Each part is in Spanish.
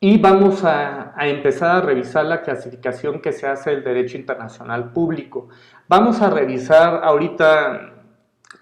y vamos a empezar a revisar la clasificación que se hace del derecho internacional público. Vamos a revisar ahorita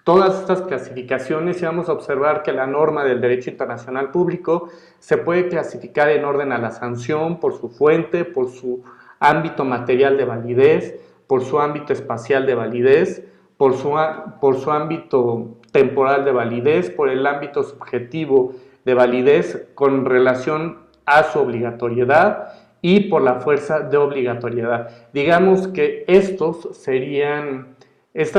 todas estas clasificaciones y vamos a observar que la norma del derecho internacional público se puede clasificar en orden a la sanción por su fuente, por su ámbito material de validez, por su ámbito espacial de validez, por su ámbito temporal de validez, por el ámbito subjetivo de validez con relación a su obligatoriedad y por la fuerza de obligatoriedad. Digamos que esta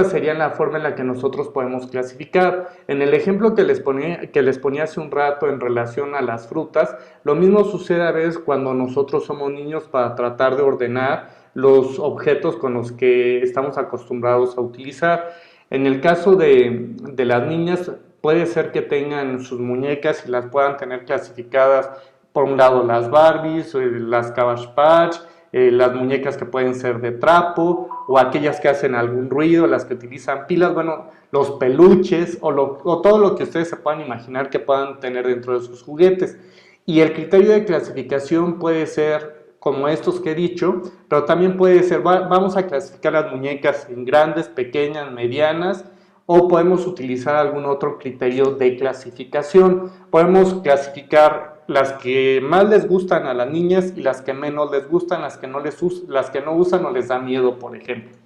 sería la forma en la que nosotros podemos clasificar. En el ejemplo que les ponía hace un rato en relación a las frutas, lo mismo sucede a veces cuando nosotros somos niños para tratar de ordenar los objetos con los que estamos acostumbrados a utilizar. En el caso de las niñas, puede ser que tengan sus muñecas y las puedan tener clasificadas, por un lado las Barbies, las Cabbage Patch, las muñecas que pueden ser de trapo o aquellas que hacen algún ruido, las que utilizan pilas, bueno, los peluches o todo lo que ustedes se puedan imaginar que puedan tener dentro de sus juguetes. Y el criterio de clasificación puede ser como estos que he dicho, pero también puede ser, vamos a clasificar las muñecas en grandes, pequeñas, medianas, o podemos utilizar algún otro criterio de clasificación. Podemos clasificar las que más les gustan a las niñas y las que menos les gustan, las que no usan o les da miedo, por ejemplo.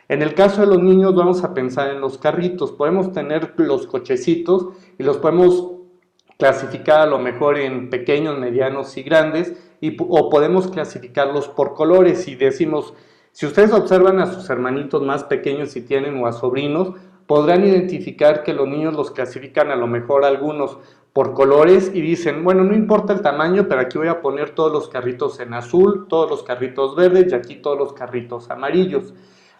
En el caso de los niños vamos a pensar en los carritos. Podemos tener los cochecitos y los podemos clasificar a lo mejor en pequeños, medianos y grandes, o podemos clasificarlos por colores y decimos, si ustedes observan a sus hermanitos más pequeños si tienen o a sobrinos, podrán identificar que los niños los clasifican a lo mejor algunos por colores y dicen, bueno, no importa el tamaño, pero aquí voy a poner todos los carritos en azul, todos los carritos verdes y aquí todos los carritos amarillos.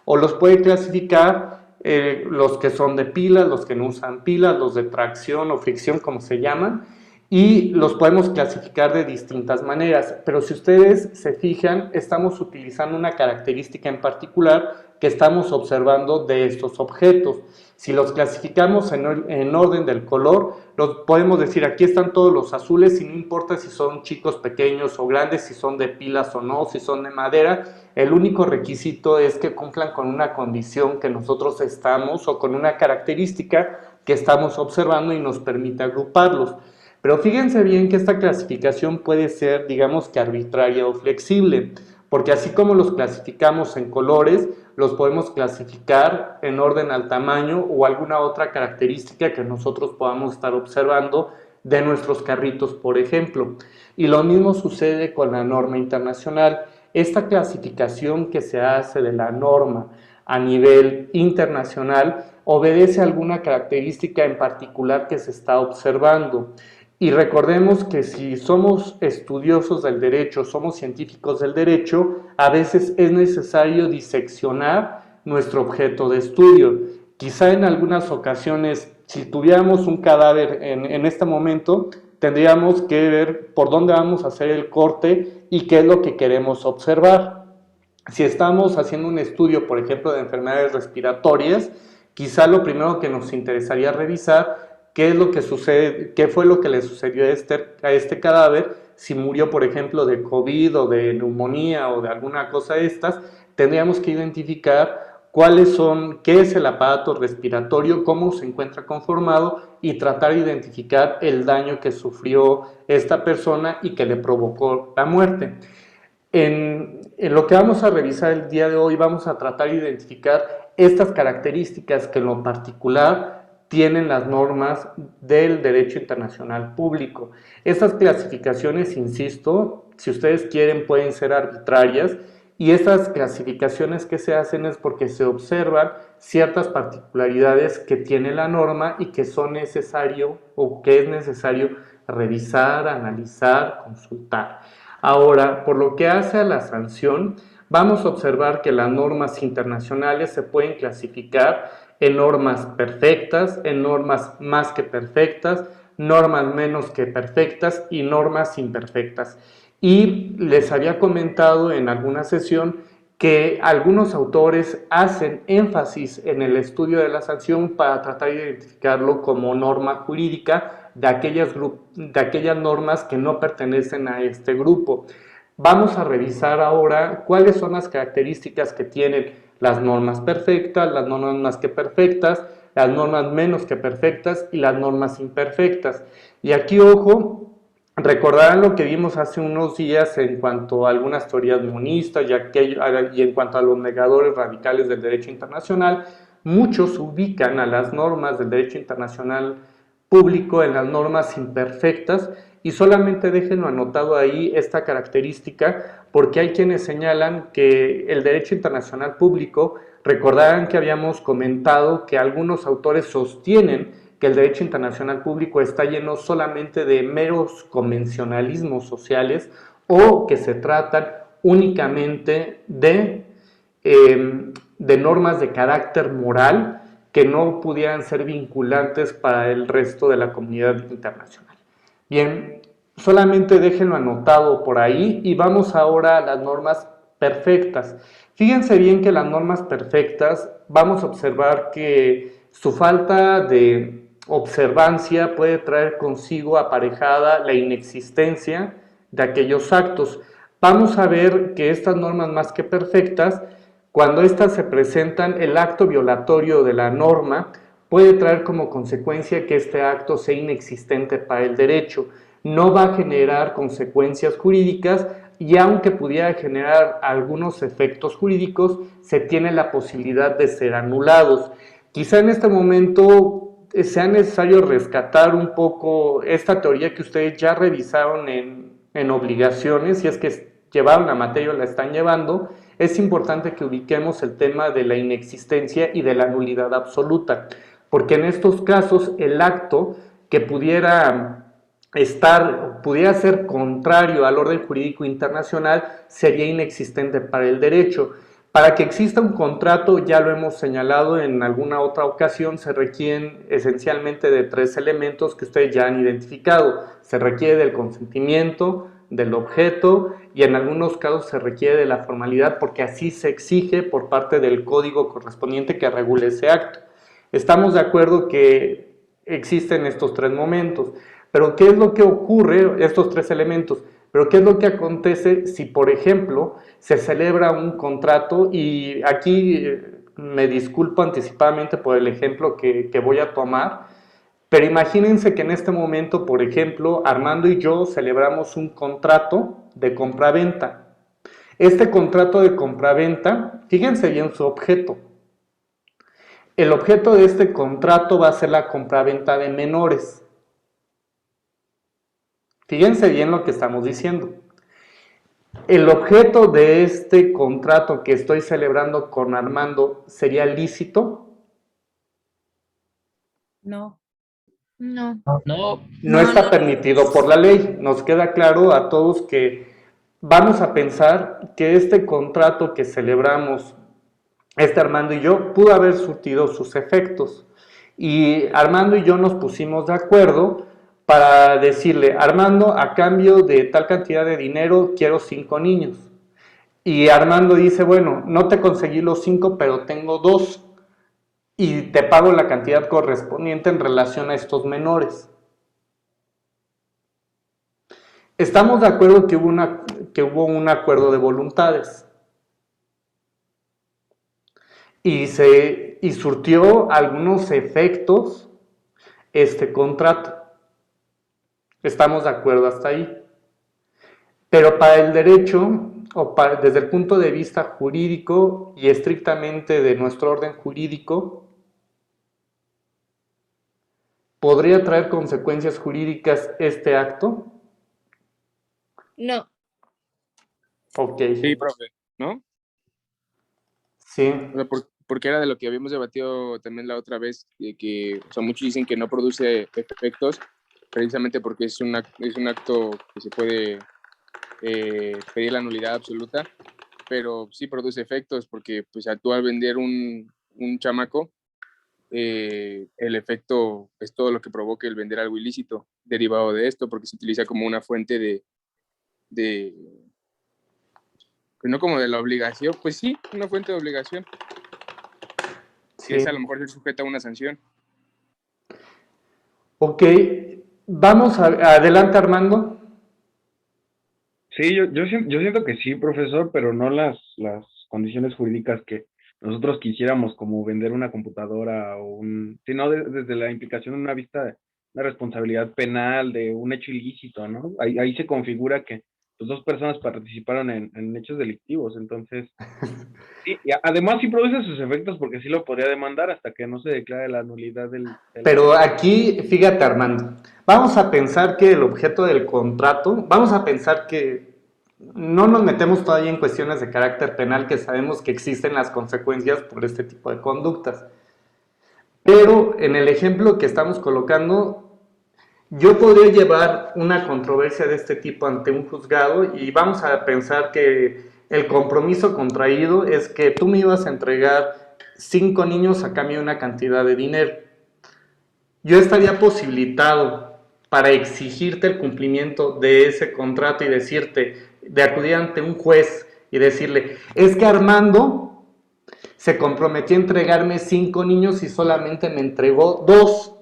O los puede clasificar los que son de pilas, los que no usan pilas, los de tracción o fricción, como se llaman, y los podemos clasificar de distintas maneras, pero si ustedes se fijan, estamos utilizando una característica en particular que estamos observando de estos objetos. Si los clasificamos en orden del color, los podemos decir, aquí están todos los azules y no importa si son chicos pequeños o grandes, si son de pilas o no, si son de madera, el único requisito es que cumplan con una condición que nosotros estamos o con una característica que estamos observando y nos permite agruparlos. Pero fíjense bien que esta clasificación puede ser, digamos que arbitraria o flexible, porque así como los clasificamos en colores, los podemos clasificar en orden al tamaño o alguna otra característica que nosotros podamos estar observando de nuestros carritos, por ejemplo. Y lo mismo sucede con la norma internacional. Esta clasificación que se hace de la norma a nivel internacional obedece a alguna característica en particular que se está observando. Y recordemos que si somos estudiosos del derecho, somos científicos del derecho, a veces es necesario diseccionar nuestro objeto de estudio. Quizá en algunas ocasiones, si tuviéramos un cadáver en este momento, tendríamos que ver por dónde vamos a hacer el corte y qué es lo que queremos observar. Si estamos haciendo un estudio, por ejemplo, de enfermedades respiratorias, quizá lo primero que nos interesaría revisar qué es lo que sucede, qué fue lo que le sucedió a este cadáver, si murió, por ejemplo, de COVID o de neumonía o de alguna cosa de estas, tendríamos que identificar qué es el aparato respiratorio, cómo se encuentra conformado y tratar de identificar el daño que sufrió esta persona y que le provocó la muerte. En lo que vamos a revisar el día de hoy vamos a tratar de identificar estas características que en lo particular tienen las normas del derecho internacional público. Estas clasificaciones, insisto, si ustedes quieren pueden ser arbitrarias y estas clasificaciones que se hacen es porque se observan ciertas particularidades que tiene la norma y que son necesario o que es necesario revisar, analizar, consultar. Ahora, por lo que hace a la sanción, vamos a observar que las normas internacionales se pueden clasificar en normas perfectas, en normas más que perfectas, normas menos que perfectas y normas imperfectas. Y les había comentado en alguna sesión que algunos autores hacen énfasis en el estudio de la sanción para tratar de identificarlo como norma jurídica, de aquellas normas que no pertenecen a este grupo. Vamos a revisar ahora cuáles son las características que tienen las normas perfectas, las normas más que perfectas, las normas menos que perfectas y las normas imperfectas. Y aquí, ojo, recordarán lo que vimos hace unos días en cuanto a algunas teorías monistas y en cuanto a los negadores radicales del derecho internacional. Muchos ubican a las normas del derecho internacional público en las normas imperfectas y solamente déjenlo anotado ahí esta característica porque hay quienes señalan que el derecho internacional público, recordarán que habíamos comentado que algunos autores sostienen que el derecho internacional público está lleno solamente de meros convencionalismos sociales o que se tratan únicamente de normas de carácter moral que no pudieran ser vinculantes para el resto de la comunidad internacional. Bien, solamente déjenlo anotado por ahí y vamos ahora a las normas perfectas. Fíjense bien que las normas perfectas vamos a observar que su falta de observancia puede traer consigo aparejada la inexistencia de aquellos actos. Vamos a ver que estas normas más que perfectas, cuando éstas se presentan, el acto violatorio de la norma puede traer como consecuencia que este acto sea inexistente para el derecho. No va a generar consecuencias jurídicas y aunque pudiera generar algunos efectos jurídicos, se tiene la posibilidad de ser anulados. Quizá en este momento sea necesario rescatar un poco esta teoría que ustedes ya revisaron en obligaciones, si es que llevaron la materia o la están llevando. Es importante que ubiquemos el tema de la inexistencia y de la nulidad absoluta, porque en estos casos el acto que pudiera ser contrario al orden jurídico internacional sería inexistente para el derecho. Para que exista un contrato, ya lo hemos señalado en alguna otra ocasión, se requieren esencialmente de tres elementos que ustedes ya han identificado. Se requiere del consentimiento, del objeto y en algunos casos se requiere de la formalidad porque así se exige por parte del código correspondiente que regule ese acto. Estamos de acuerdo que existen estos tres momentos, pero ¿qué es lo que ocurre, estos tres elementos? Pero ¿qué es lo que acontece si, por ejemplo, se celebra un contrato? Y aquí me disculpo anticipadamente por el ejemplo que voy a tomar, pero imagínense que en este momento, por ejemplo, Armando y yo celebramos un contrato de compraventa. Este contrato de compraventa, fíjense bien su objeto. El objeto de este contrato va a ser la compraventa de menores. Fíjense bien lo que estamos diciendo. El objeto de este contrato que estoy celebrando con Armando sería lícito. No. No. No, No está permitido por la ley. Nos queda claro a todos que vamos a pensar que este contrato que celebramos, Armando y yo, pudo haber surtido sus efectos. Y Armando y yo nos pusimos de acuerdo para decirle, Armando, a cambio de tal cantidad de dinero, quiero 5 niños. Y Armando dice, bueno, no te conseguí los 5, pero tengo 2 y te pago la cantidad correspondiente en relación a estos menores. Estamos de acuerdo que hubo un acuerdo de voluntades y surtió algunos efectos este contrato. Estamos de acuerdo hasta ahí. Pero para el derecho, desde el punto de vista jurídico y estrictamente de nuestro orden jurídico, ¿podría traer consecuencias jurídicas este acto? No. Ok. Sí, profe, ¿no? Sí. O sea, porque era de lo que habíamos debatido también la otra vez, de que, o sea, muchos dicen que no produce efectos precisamente porque es un acto que se puede pedir la nulidad absoluta, pero sí produce efectos porque, pues, tú al vender un chamaco, el efecto es todo lo que provoque el vender algo ilícito derivado de esto, porque se utiliza como una fuente de pues no como de la obligación, pues sí, una fuente de obligación, Sí. que es a lo mejor ser sujeta a una sanción. Ok, Adelante, Armando. Sí, yo siento que sí, profesor, pero no las condiciones jurídicas que nosotros quisiéramos, como vender una computadora o sino desde la implicación de una vista de una responsabilidad penal de un hecho ilícito, ¿no? Ahí se configura que pues, dos personas participaron en hechos delictivos, entonces, sí, y además sí produce sus efectos porque sí lo podría demandar hasta que no se declare la nulidad del Pero derecho. aquí, fíjate, Armando, vamos a pensar que el objeto del contrato, vamos a pensar que no nos metemos todavía en cuestiones de carácter penal, que sabemos que existen las consecuencias por este tipo de conductas. Pero en el ejemplo que estamos colocando, yo podría llevar una controversia de este tipo ante un juzgado y vamos a pensar que el compromiso contraído es que tú me ibas a entregar 5 niños a cambio de una cantidad de dinero. Yo estaría posibilitado para exigirte el cumplimiento de ese contrato y decirte, de acudir ante un juez y decirle, es que Armando se comprometió a entregarme 5 niños y solamente me entregó 2.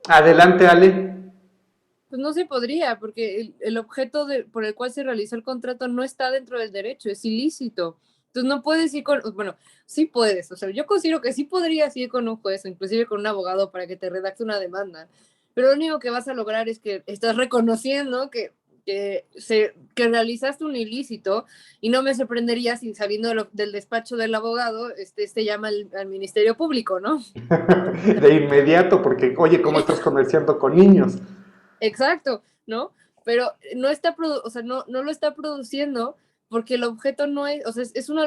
Adelante, Ale. Pues no se podría, porque el objeto por el cual se realizó el contrato no está dentro del derecho, es ilícito. Entonces no puedes ir bueno, sí puedes, o sea, yo considero que sí podrías ir con un juez, o inclusive con un abogado para que te redacte una demanda, pero lo único que vas a lograr es que estás reconociendo que realizaste un ilícito, y no me sorprendería si sabiendo del despacho del abogado, llama al Ministerio Público, ¿no? De inmediato, porque, oye, ¿cómo estás comerciando con niños? Exacto, ¿no? Pero no está, o sea, no lo está produciendo porque el objeto no es, o sea, es uno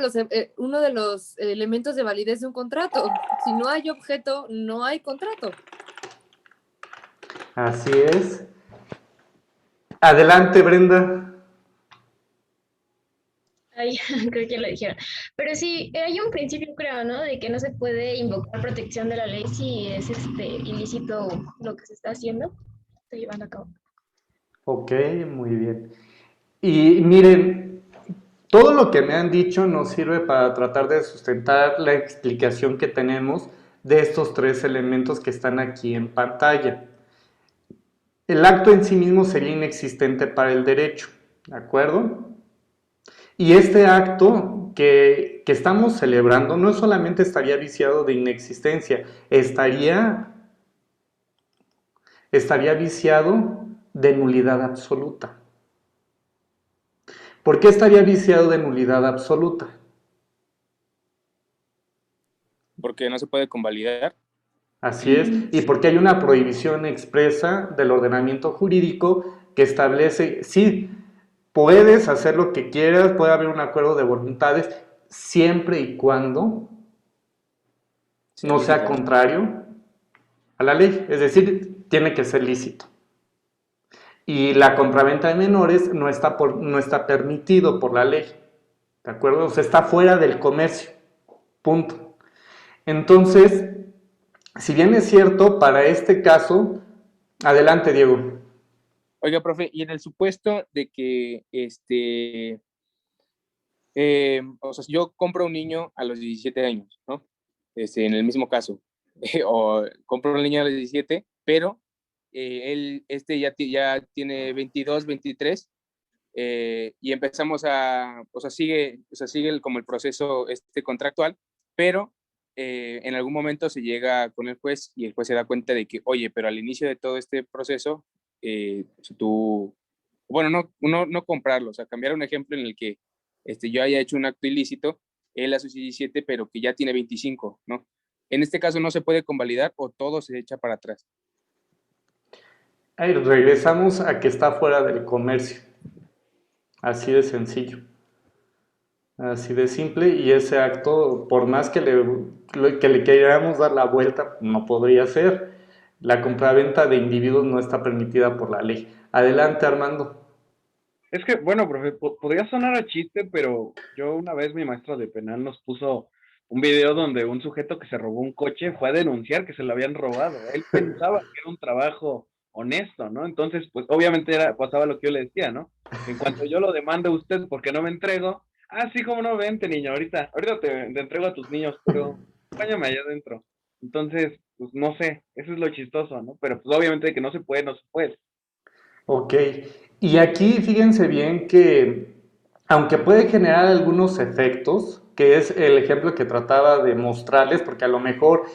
de los elementos de validez de un contrato. Si no hay objeto, no hay contrato. Así es. Adelante, Brenda. Ay, creo que lo dijeron. Pero sí, hay un principio, creo, ¿no? De que no se puede invocar protección de la ley si es ilícito lo que se está haciendo, se está llevando a cabo. Ok, muy bien. Y miren, todo lo que me han dicho nos sirve para tratar de sustentar la explicación que tenemos de estos 3 elementos que están aquí en pantalla. El acto en sí mismo sería inexistente para el derecho, ¿de acuerdo? Y este acto que estamos celebrando no solamente estaría viciado de inexistencia, estaría viciado de nulidad absoluta. ¿Por qué estaría viciado de nulidad absoluta? Porque no se puede convalidar. Así es, y porque hay una prohibición expresa del ordenamiento jurídico que establece, sí, puedes hacer lo que quieras, puede haber un acuerdo de voluntades, siempre y cuando Sea no sea lícito. contrario a la ley, es decir, tiene que ser lícito. Y la compraventa de menores no está permitido por la ley, ¿de acuerdo? O sea, está fuera del comercio, punto. Entonces, si bien es cierto, para este caso, adelante, Diego. Oiga, profe, y en el supuesto de que o sea, si yo compro un niño a los 17 años, ¿no? En el mismo caso, o compro un niño a los 17, pero él ya tiene 22, 23, y empezamos sigue como el proceso contractual, pero en algún momento se llega con el juez y el juez se da cuenta de que, oye, pero al inicio de todo este proceso, tú, bueno, no comprarlo, o sea, cambiar un ejemplo en el que yo haya hecho un acto ilícito, él a sus 17, pero que ya tiene 25, ¿no? En este caso no se puede convalidar o todo se echa para atrás. Ahí regresamos a que está fuera del comercio. Así de sencillo. Así de simple. Y ese acto, por más que le queramos dar la vuelta, no podría ser. La compraventa de individuos no está permitida por la ley. Adelante, Armando. Es que, bueno, profe, podría sonar a chiste, pero yo una vez mi maestra de penal nos puso un video donde un sujeto que se robó un coche fue a denunciar que se lo habían robado. Él pensaba que era un trabajo honesto, ¿no? Entonces, pues obviamente pasaba lo que yo le decía, ¿no? En cuanto yo lo demande a usted porque no me entrego, sí, como no, vente, niño, ahorita te entrego a tus niños, pero acompáñame allá adentro. Entonces, pues no sé, eso es lo chistoso, ¿no? Pero pues obviamente de que no se puede, no se puede. Ok, y aquí fíjense bien que aunque puede generar algunos efectos, que es el ejemplo que trataba de mostrarles, porque a lo mejor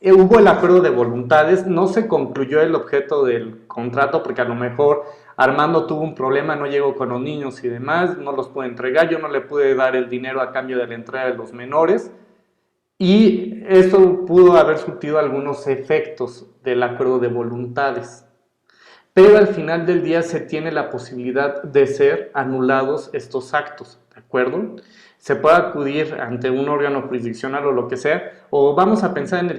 hubo el acuerdo de voluntades, no se concluyó el objeto del contrato, porque a lo mejor Armando tuvo un problema, no llegó con los niños y demás, no los pude entregar, yo no le pude dar el dinero a cambio de la entrega de los menores, y eso pudo haber surtido algunos efectos del acuerdo de voluntades. Pero al final del día se tiene la posibilidad de ser anulados estos actos, ¿de acuerdo? Se puede acudir ante un órgano jurisdiccional o lo que sea, o vamos a pensar en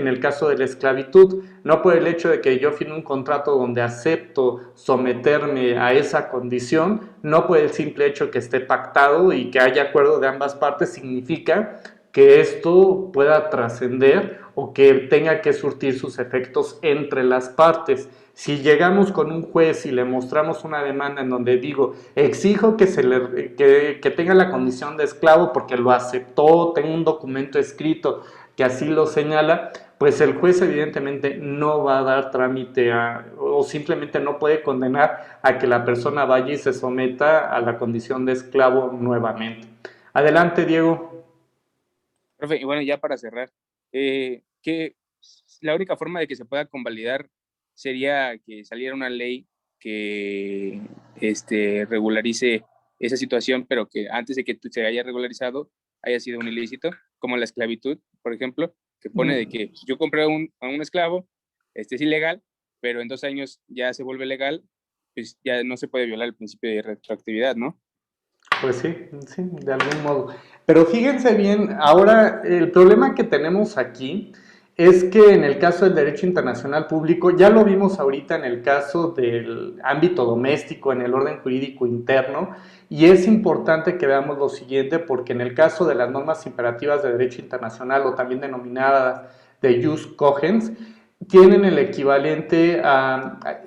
el caso de la esclavitud, no por el hecho de que yo firme un contrato donde acepto someterme a esa condición, no por el simple hecho que esté pactado y que haya acuerdo de ambas partes, significa que esto pueda trascender o que tenga que surtir sus efectos entre las partes. Si llegamos con un juez y le mostramos una demanda en donde digo, exijo que tenga la condición de esclavo porque lo aceptó, tengo un documento escrito que así lo señala, pues el juez evidentemente no va a dar trámite o simplemente no puede condenar a que la persona vaya y se someta a la condición de esclavo nuevamente. Adelante, Diego. Profe, y bueno, ya para cerrar, que la única forma de que se pueda convalidar sería que saliera una ley que regularice esa situación, pero que antes de que se haya regularizado haya sido un ilícito, como la esclavitud, por ejemplo, que pone de que yo compré a un esclavo, es ilegal, pero en 2 años ya se vuelve legal, pues ya no se puede violar el principio de retroactividad, ¿no? Pues sí, sí, de algún modo. Pero fíjense bien, ahora el problema que tenemos aquí es que en el caso del derecho internacional público, ya lo vimos ahorita en el caso del ámbito doméstico, en el orden jurídico interno, y es importante que veamos lo siguiente, porque en el caso de las normas imperativas de derecho internacional, o también denominadas de jus cogens, tienen el equivalente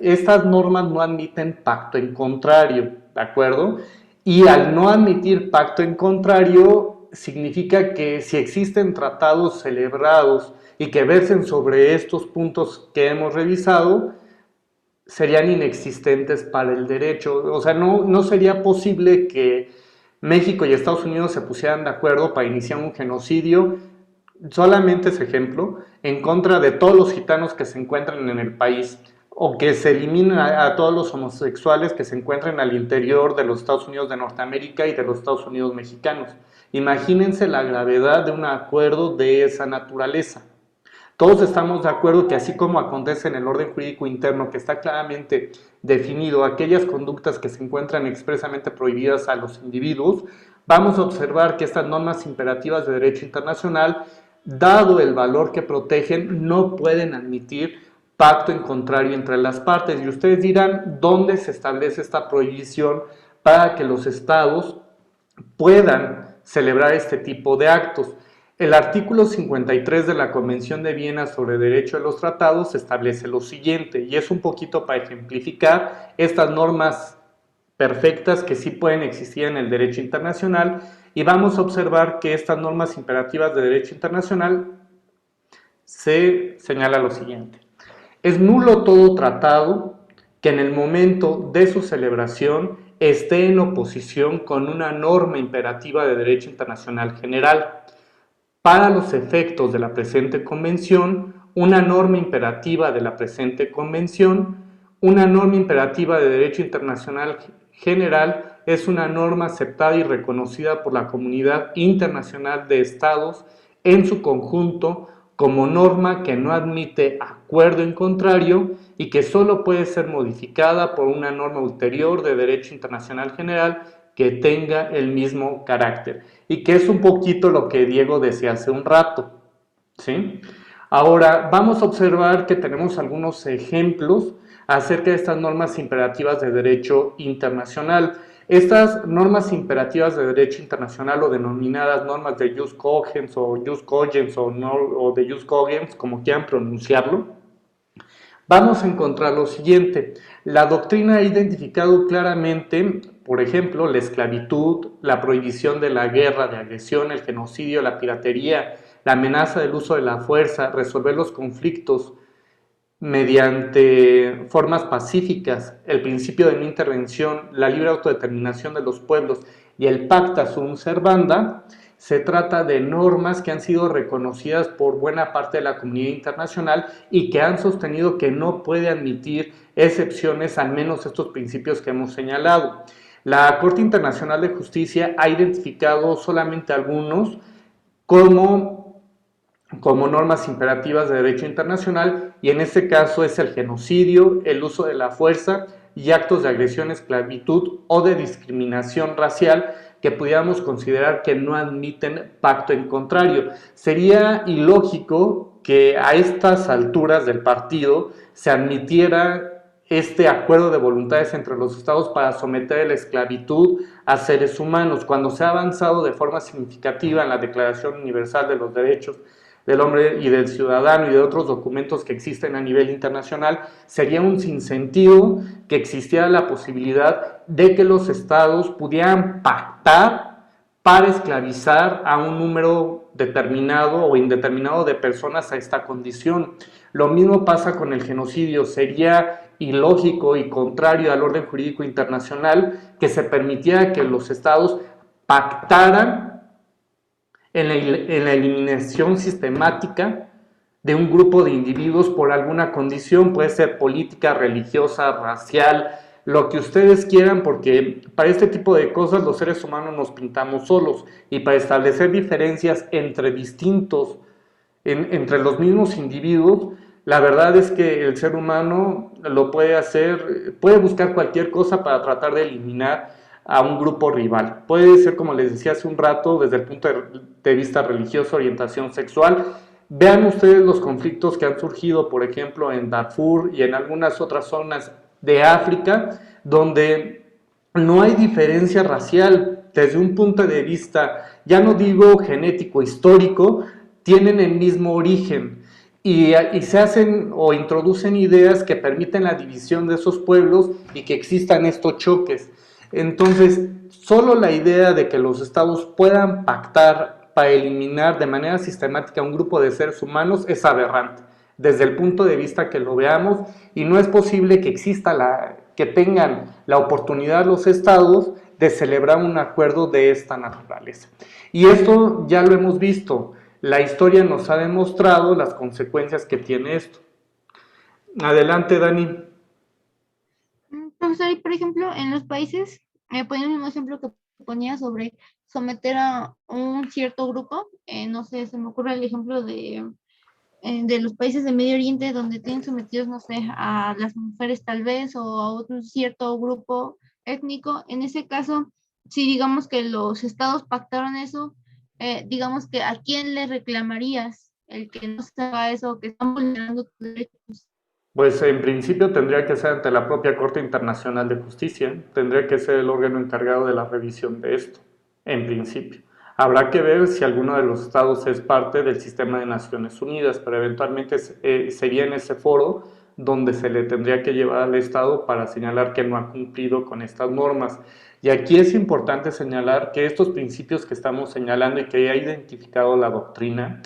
estas normas no admiten pacto en contrario, ¿de acuerdo? Y al no admitir pacto en contrario, significa que si existen tratados celebrados y que versen sobre estos puntos que hemos revisado, serían inexistentes para el derecho. O sea, no sería posible que México y Estados Unidos se pusieran de acuerdo para iniciar un genocidio, solamente ese ejemplo, en contra de todos los gitanos que se encuentran en el país, o que se eliminen a todos los homosexuales que se encuentren al interior de los Estados Unidos de Norteamérica y de los Estados Unidos mexicanos. Imagínense la gravedad de un acuerdo de esa naturaleza. Todos estamos de acuerdo que así como acontece en el orden jurídico interno, que está claramente definido aquellas conductas que se encuentran expresamente prohibidas a los individuos, vamos a observar que estas normas imperativas de derecho internacional, dado el valor que protegen, no pueden admitir pacto en contrario entre las partes. Y ustedes dirán, ¿dónde se establece esta prohibición para que los estados puedan celebrar este tipo de actos? El artículo 53 de la Convención de Viena sobre Derecho de los Tratados establece lo siguiente, y es un poquito para ejemplificar estas normas perfectas que sí pueden existir en el derecho internacional, y vamos a observar que estas normas imperativas de derecho internacional se señala lo siguiente. Es nulo todo tratado que en el momento de su celebración esté en oposición con una norma imperativa de derecho internacional general. Para los efectos de la presente convención, una norma imperativa de la presente convención, una norma imperativa de derecho internacional general es una norma aceptada y reconocida por la comunidad internacional de estados en su conjunto como norma que no admite acuerdo en contrario y que solo puede ser modificada por una norma ulterior de derecho internacional general que tenga el mismo carácter, y que es un poquito lo que Diego decía hace un rato, ¿sí? Ahora vamos a observar que tenemos algunos ejemplos acerca de estas normas imperativas de derecho internacional. Estas normas imperativas de derecho internacional, o denominadas normas de jus cogens o jus cogens o de jus cogens, como quieran pronunciarlo, vamos a encontrar lo siguiente. La doctrina ha identificado claramente, por ejemplo, la esclavitud, la prohibición de la guerra, de agresión, el genocidio, la piratería, la amenaza del uso de la fuerza, resolver los conflictos mediante formas pacíficas, el principio de no intervención, la libre autodeterminación de los pueblos y el pacta sunt servanda, se trata de normas que han sido reconocidas por buena parte de la comunidad internacional y que han sostenido que no puede admitir excepciones, al menos estos principios que hemos señalado. La Corte Internacional de Justicia ha identificado solamente algunos como normas imperativas de derecho internacional, y en este caso es el genocidio, el uso de la fuerza y actos de agresión, esclavitud o de discriminación racial que pudiéramos considerar que no admiten pacto en contrario. Sería ilógico que a estas alturas del partido se admitiera este acuerdo de voluntades entre los estados para someter la esclavitud a seres humanos, cuando se ha avanzado de forma significativa en la Declaración Universal de los Derechos del Hombre y del Ciudadano y de otros documentos que existen a nivel internacional. Sería un sinsentido que existiera la posibilidad de que los estados pudieran pactar para esclavizar a un número determinado o indeterminado de personas a esta condición. Lo mismo pasa con el genocidio. Sería ilógico y contrario al orden jurídico internacional que se permitiera que los estados pactaran en la eliminación sistemática de un grupo de individuos por alguna condición, puede ser política, religiosa, racial, lo que ustedes quieran, porque para este tipo de cosas los seres humanos nos pintamos solos, y para establecer diferencias entre distintos, entre los mismos individuos, la verdad es que el ser humano lo puede hacer, puede buscar cualquier cosa para tratar de eliminar a un grupo rival. Puede ser, como les decía hace un rato, desde el punto de vista religioso, orientación sexual. Vean ustedes los conflictos que han surgido, por ejemplo, en Darfur y en algunas otras zonas de África, donde no hay diferencia racial desde un punto de vista, ya no digo genético, histórico, tienen el mismo origen. Y se hacen o introducen ideas que permiten la división de esos pueblos y que existan estos choques. Entonces, solo la idea de que los estados puedan pactar para eliminar de manera sistemática a un grupo de seres humanos es aberrante, desde el punto de vista que lo veamos, y no es posible que que tengan la oportunidad los estados de celebrar un acuerdo de esta naturaleza. Y esto ya lo hemos visto, la historia nos ha demostrado las consecuencias que tiene esto. Adelante, Dani. Profesor, y por ejemplo, en los países, poniendo un ejemplo que ponía sobre someter a un cierto grupo, no sé, se me ocurre el ejemplo de los países de Medio Oriente, donde tienen sometidos, no sé, a las mujeres tal vez, o a un cierto grupo étnico. En ese caso, si digamos que los estados pactaron eso, digamos que ¿a quién le reclamarías el que no se haga eso, que están vulnerando tus derechos? Pues en principio tendría que ser ante la propia Corte Internacional de Justicia, tendría que ser el órgano encargado de la revisión de esto, en principio. Habrá que ver si alguno de los estados es parte del sistema de Naciones Unidas, pero eventualmente sería en ese foro donde se le tendría que llevar al estado para señalar que no ha cumplido con estas normas. Y aquí es importante señalar que estos principios que estamos señalando y que ha identificado la doctrina,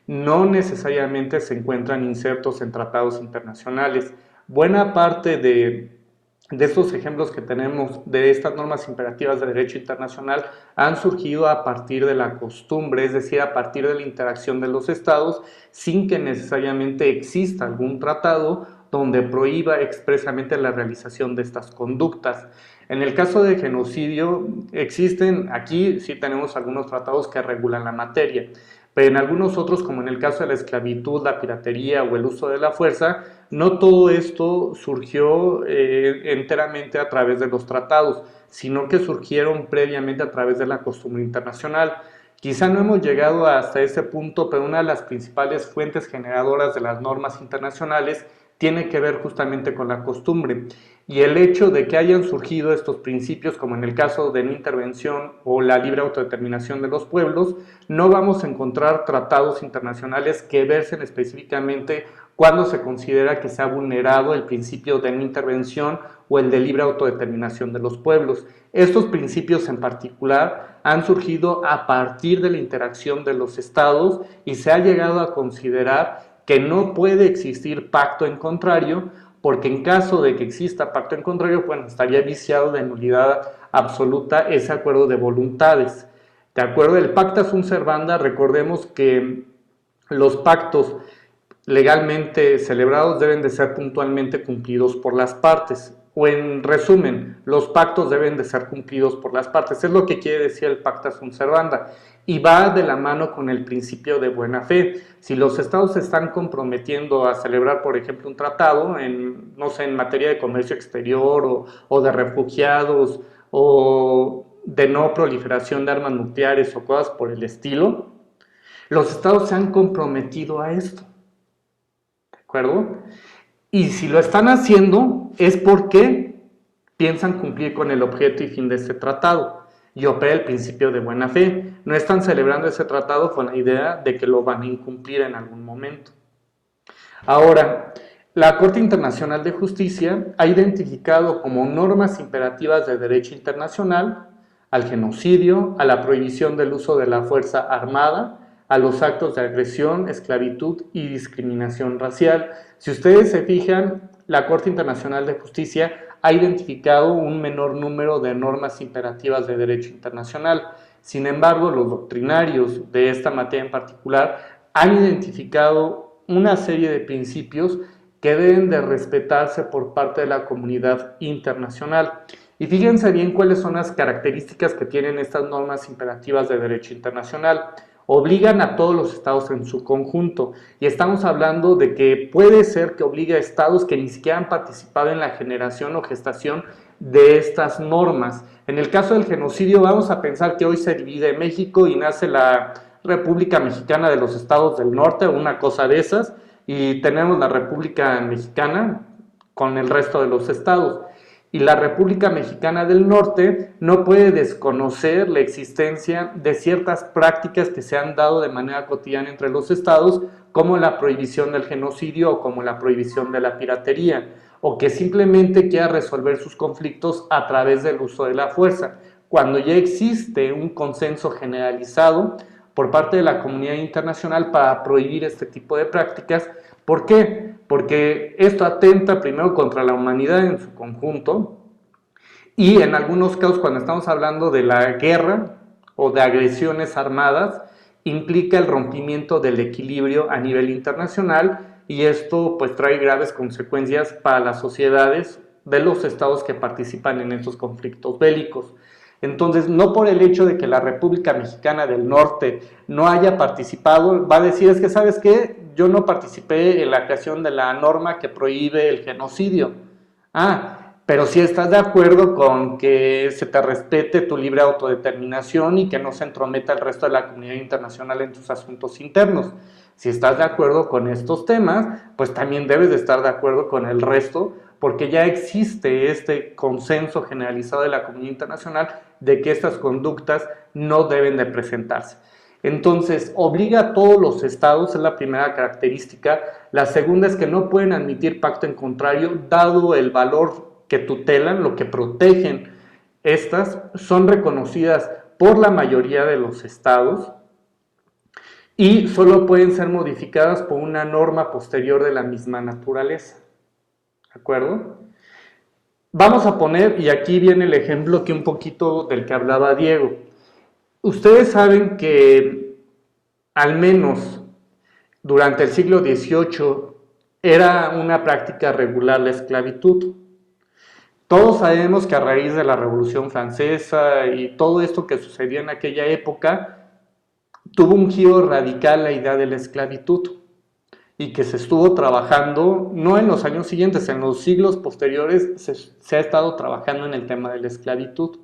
no necesariamente se encuentran insertos en tratados internacionales. Buena parte de estos ejemplos que tenemos de estas normas imperativas de derecho internacional han surgido a partir de la costumbre, es decir, a partir de la interacción de los estados, sin que necesariamente exista algún tratado donde prohíba expresamente la realización de estas conductas. En el caso de genocidio, aquí sí tenemos algunos tratados que regulan la materia, pero en algunos otros, como en el caso de la esclavitud, la piratería o el uso de la fuerza, no todo esto surgió enteramente a través de los tratados, sino que surgieron previamente a través de la costumbre internacional. Quizá no hemos llegado hasta ese punto, pero una de las principales fuentes generadoras de las normas internacionales tiene que ver justamente con la costumbre. Y el hecho de que hayan surgido estos principios, como en el caso de no intervención o la libre autodeterminación de los pueblos, no vamos a encontrar tratados internacionales que versen específicamente cuando se considera que se ha vulnerado el principio de no intervención o el de libre autodeterminación de los pueblos. Estos principios en particular han surgido a partir de la interacción de los estados y se ha llegado a considerar que no puede existir pacto en contrario, porque en caso de que exista pacto en contrario, bueno, estaría viciado de nulidad absoluta ese acuerdo de voluntades. De acuerdo, el pacta sunt servanda, recordemos que los pactos legalmente celebrados deben de ser puntualmente cumplidos por las partes, o en resumen, los pactos deben de ser cumplidos por las partes, es lo que quiere decir el pacta sunt servanda, y va de la mano con el principio de buena fe. Si los estados se están comprometiendo a celebrar, por ejemplo, un tratado en, no sé, en materia de comercio exterior o de refugiados o de no proliferación de armas nucleares o cosas por el estilo, los estados se han comprometido a esto. ¿De acuerdo? Y si lo están haciendo es porque piensan cumplir con el objeto y fin de ese tratado y opera el principio de buena fe. No están celebrando ese tratado con la idea de que lo van a incumplir en algún momento. Ahora, la Corte Internacional de Justicia ha identificado como normas imperativas de derecho internacional al genocidio, a la prohibición del uso de la fuerza armada, a los actos de agresión, esclavitud y discriminación racial. Si ustedes se fijan, la Corte Internacional de Justicia ha identificado un menor número de normas imperativas de derecho internacional. Sin embargo, los doctrinarios de esta materia en particular han identificado una serie de principios que deben de respetarse por parte de la comunidad internacional. Y fíjense bien cuáles son las características que tienen estas normas imperativas de derecho internacional. Obligan a todos los estados en su conjunto, y estamos hablando de que puede ser que obligue a estados que ni siquiera han participado en la generación o gestación de estas normas. En el caso del genocidio, vamos a pensar que hoy se divide México y nace la República Mexicana de los Estados del Norte, una cosa de esas, y tenemos la República Mexicana con el resto de los estados. Y la República Mexicana del Norte no puede desconocer la existencia de ciertas prácticas que se han dado de manera cotidiana entre los estados, como la prohibición del genocidio o como la prohibición de la piratería, o que simplemente quiera resolver sus conflictos a través del uso de la fuerza, cuando ya existe un consenso generalizado por parte de la comunidad internacional para prohibir este tipo de prácticas. ¿Por qué? Porque esto atenta primero contra la humanidad en su conjunto, y en algunos casos, cuando estamos hablando de la guerra o de agresiones armadas, implica el rompimiento del equilibrio a nivel internacional, y esto pues trae graves consecuencias para las sociedades de los estados que participan en estos conflictos bélicos. Entonces, no por el hecho de que la República Mexicana del Norte no haya participado, va a decir, es que, ¿sabes qué? Yo no participé en la creación de la norma que prohíbe el genocidio. Pero sí estás de acuerdo con que se te respete tu libre autodeterminación y que no se entrometa el resto de la comunidad internacional en tus asuntos internos. Si estás de acuerdo con estos temas, pues también debes de estar de acuerdo con el resto, porque ya existe este consenso generalizado de la comunidad internacional de que estas conductas no deben de presentarse. Entonces, obliga a todos los estados, es la primera característica. La segunda es que no pueden admitir pacto en contrario, dado el valor que tutelan, lo que protegen. Estas son reconocidas por la mayoría de los estados y solo pueden ser modificadas por una norma posterior de la misma naturaleza. ¿De acuerdo? Vamos a poner, y aquí viene el ejemplo que un poquito del que hablaba Diego. Ustedes saben que al menos durante el siglo XVIII era una práctica regular la esclavitud. Todos sabemos que a raíz de la Revolución Francesa y todo esto que sucedió en aquella época, tuvo un giro radical la idea de la esclavitud, y que se estuvo trabajando, no en los años siguientes, en los siglos posteriores se ha estado trabajando en el tema de la esclavitud,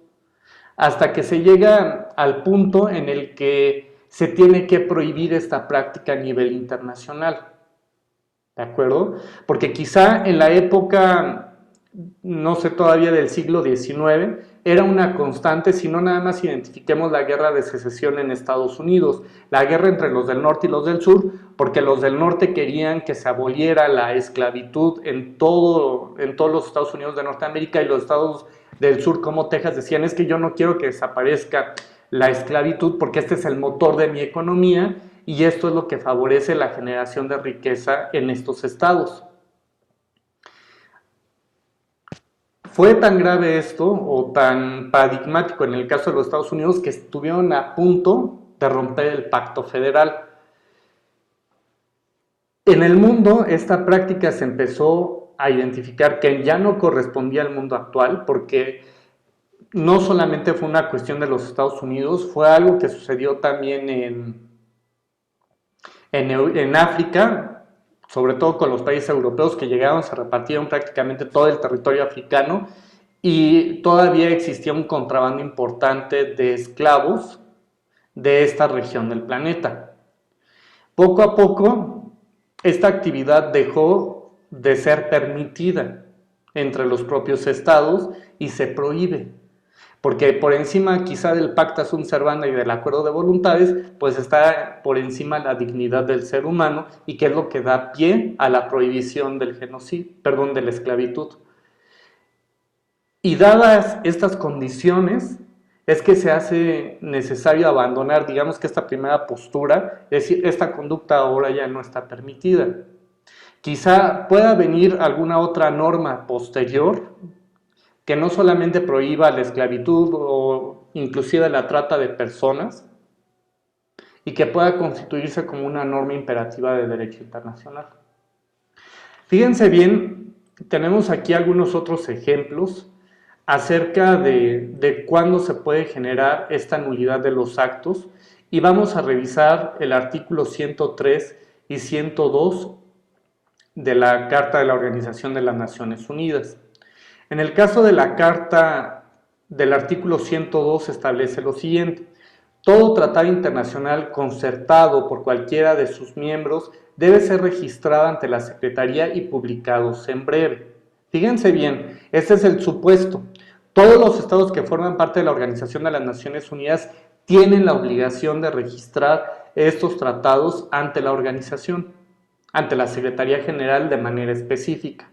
hasta que se llega al punto en el que se tiene que prohibir esta práctica a nivel internacional. ¿De acuerdo? Porque quizá en la época, no sé todavía del siglo XIX, era una constante, si no nada más identifiquemos la guerra de secesión en Estados Unidos, la guerra entre los del norte y los del sur, porque los del norte querían que se aboliera la esclavitud en todos los Estados Unidos de Norteamérica, y los estados del sur como Texas decían, es que yo no quiero que desaparezca la esclavitud porque este es el motor de mi economía y esto es lo que favorece la generación de riqueza en estos estados. Fue tan grave esto, o tan paradigmático en el caso de los Estados Unidos, que estuvieron a punto de romper el pacto federal. En el mundo, esta práctica se empezó a identificar que ya no correspondía al mundo actual, porque no solamente fue una cuestión de los Estados Unidos, fue algo que sucedió también en África, sobre todo con los países europeos que llegaron, se repartieron prácticamente todo el territorio africano y todavía existía un contrabando importante de esclavos de esta región del planeta. Poco a poco, esta actividad dejó de ser permitida entre los propios estados y se prohíbe, porque por encima quizá del Pacta Sunt Servanda y del acuerdo de voluntades, pues está por encima la dignidad del ser humano, y que es lo que da pie a la prohibición del genocidio, de la esclavitud. Y dadas estas condiciones, es que se hace necesario abandonar, digamos que esta primera postura, es decir, esta conducta ahora ya no está permitida. Quizá pueda venir alguna otra norma posterior que no solamente prohíba la esclavitud o inclusive la trata de personas, y que pueda constituirse como una norma imperativa de derecho internacional. Fíjense bien, tenemos aquí algunos otros ejemplos acerca de cuándo se puede generar esta nulidad de los actos, y vamos a revisar el artículo 103 y 102 de la Carta de la Organización de las Naciones Unidas. En el caso de la Carta del artículo 102 establece lo siguiente: todo tratado internacional concertado por cualquiera de sus miembros debe ser registrado ante la Secretaría y publicados en breve. Fíjense bien, este es el supuesto. Todos los estados que forman parte de la Organización de las Naciones Unidas tienen la obligación de registrar estos tratados ante la organización, ante la Secretaría General de manera específica.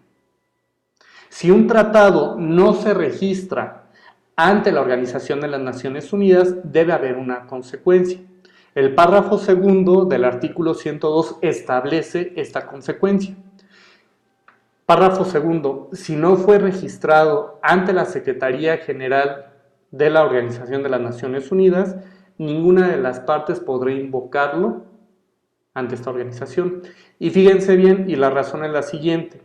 Si un tratado no se registra ante la Organización de las Naciones Unidas, debe haber una consecuencia. El párrafo segundo del artículo 102 establece esta consecuencia. Párrafo segundo: si no fue registrado ante la Secretaría General de la Organización de las Naciones Unidas, ninguna de las partes podrá invocarlo ante esta organización. Y fíjense bien, y la razón es la siguiente: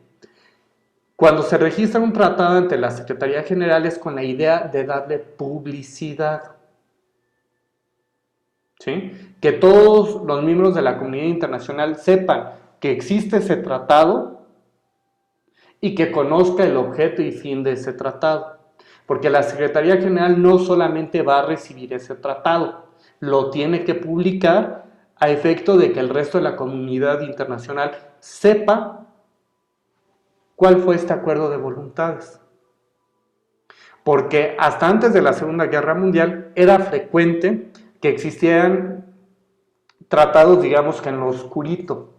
cuando se registra un tratado ante la Secretaría General es con la idea de darle publicidad, ¿sí? Que todos los miembros de la comunidad internacional sepan que existe ese tratado y que conozca el objeto y fin de ese tratado. Porque la Secretaría General no solamente va a recibir ese tratado, lo tiene que publicar a efecto de que el resto de la comunidad internacional sepa cuál fue este acuerdo de voluntades. Porque hasta antes de la Segunda Guerra Mundial era frecuente que existieran tratados, digamos que en lo oscurito,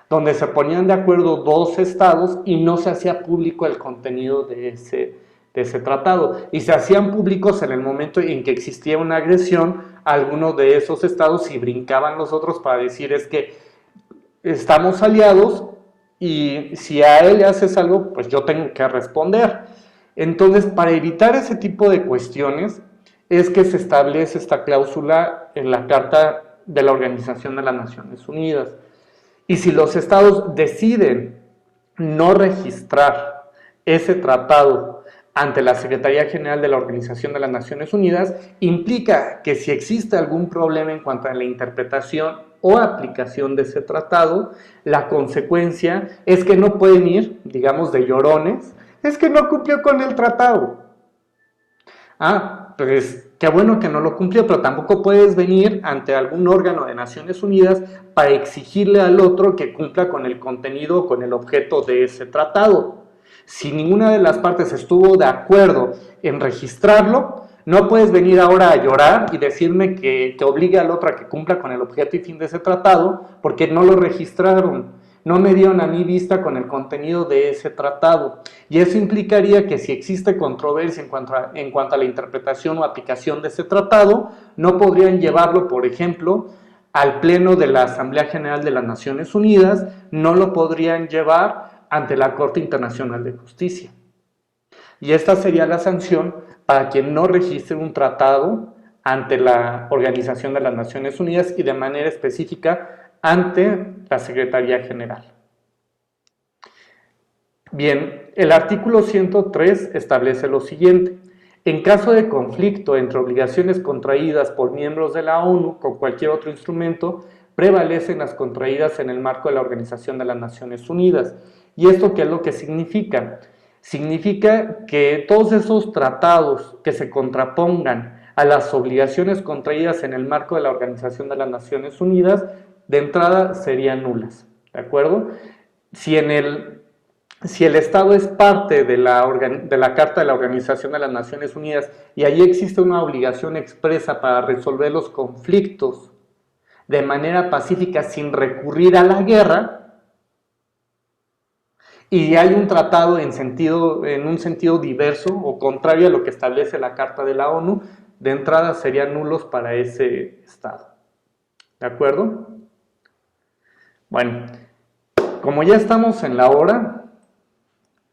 donde se ponían de acuerdo dos estados y no se hacía público el contenido de ese tratado, y se hacían públicos en el momento en que existía una agresión a alguno de esos estados, y brincaban los otros para decir: es que estamos aliados y si a él le haces algo, pues yo tengo que responder. Entonces, para evitar ese tipo de cuestiones es que se establece esta cláusula en la Carta de la Organización de las Naciones Unidas. Y si los estados deciden no registrar ese tratado ante la Secretaría General de la Organización de las Naciones Unidas, implica que si existe algún problema en cuanto a la interpretación o aplicación de ese tratado, la consecuencia es que no pueden ir, digamos, de llorones: es que no cumplió con el tratado. Pues qué bueno que no lo cumplió, pero tampoco puedes venir ante algún órgano de Naciones Unidas para exigirle al otro que cumpla con el contenido o con el objeto de ese tratado. Si ninguna de las partes estuvo de acuerdo en registrarlo, no puedes venir ahora a llorar y decirme que obligue al otro a que cumpla con el objeto y fin de ese tratado, porque no lo registraron, no me dieron a mí vista con el contenido de ese tratado. Y eso implicaría que si existe controversia en cuanto a la interpretación o aplicación de ese tratado, no podrían llevarlo, por ejemplo, al Pleno de la Asamblea General de las Naciones Unidas, no lo podrían llevar ante la Corte Internacional de Justicia. Y esta sería la sanción para quien no registre un tratado ante la Organización de las Naciones Unidas y de manera específica ante la Secretaría General. Bien, el artículo 103 establece lo siguiente. En caso de conflicto entre obligaciones contraídas por miembros de la ONU con cualquier otro instrumento, prevalecen las contraídas en el marco de la Organización de las Naciones Unidas. ¿Y esto qué es lo que significa? Significa que todos esos tratados que se contrapongan a las obligaciones contraídas en el marco de la Organización de las Naciones Unidas, de entrada serían nulas, ¿de acuerdo? Si el Estado es parte de la Carta de la Organización de las Naciones Unidas y allí existe una obligación expresa para resolver los conflictos de manera pacífica sin recurrir a la guerra, y hay un tratado en un sentido diverso o contrario a lo que establece la Carta de la ONU, de entrada serían nulos para ese Estado. ¿De acuerdo? Bueno, como ya estamos en la hora,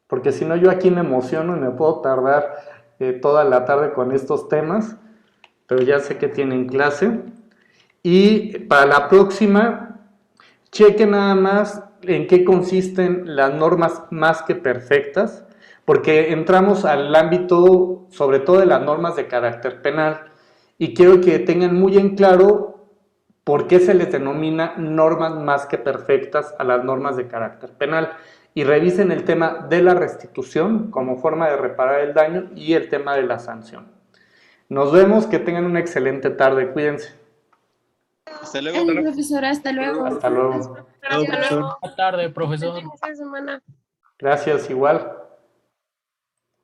porque si no yo aquí me emociono y me puedo tardar toda la tarde con estos temas, pero ya sé que tienen clase. Y para la próxima, cheque nada más en qué consisten las normas más que perfectas, porque entramos al ámbito sobre todo de las normas de carácter penal, y quiero que tengan muy en claro por qué se les denomina normas más que perfectas a las normas de carácter penal, y revisen el tema de la restitución como forma de reparar el daño y el tema de la sanción. Nos vemos, que tengan una excelente tarde, cuídense. Hasta luego. Profesora, hasta luego. Hasta luego. Hasta luego. Buenas tardes, profesor. Gracias, igual.